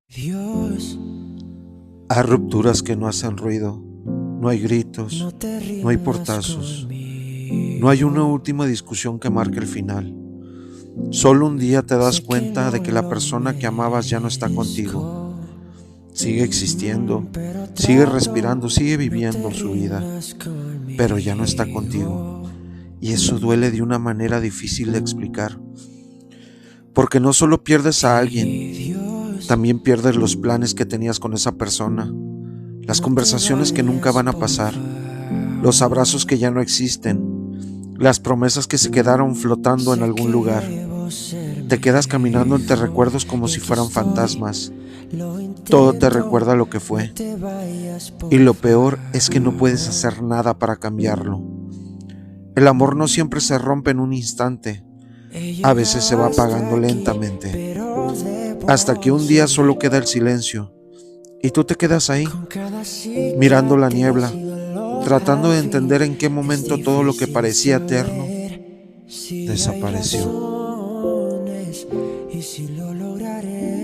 Dios, Hay rupturas que no hacen ruido, no hay gritos, no te no hay rindas portazos, conmigo. no hay una última discusión que marque el final. Solo un día te das Sé que cuenta de no que la lo persona que amabas ya no está contigo. merezco, Sigue existiendo, pero sigue trato, respirando, sigue no te viviendo su vida, rindas pero ya no está contigo. conmigo. Y eso duele de una manera difícil de explicar. Porque no solo pierdes a alguien, Y Dios, también pierdes los planes que tenías con esa persona, las no te conversaciones que nunca vayas, van a por pasar, los favor. abrazos que ya no existen, las promesas que se quedaron flotando en Sé algún que lugar. debo ser Te quedas caminando entre mejor recuerdos como y si aquí fueran estoy. fantasmas. Lo Todo te intento, recuerda lo que no fue. te vayas, Y por lo peor es que no puedes favor. hacer nada para cambiarlo. El amor no siempre se rompe en un instante. He A veces se llegado va apagando hasta aquí, lentamente, pero hasta que debo un día solo seguir. queda el silencio. Y tú te quedas ahí, Con cada mirando la cicatriz niebla, y dolor tratando al de fin entender en qué es momento todo lo que difícil parecía eterno saber si hay desapareció. razones y si lo lograré.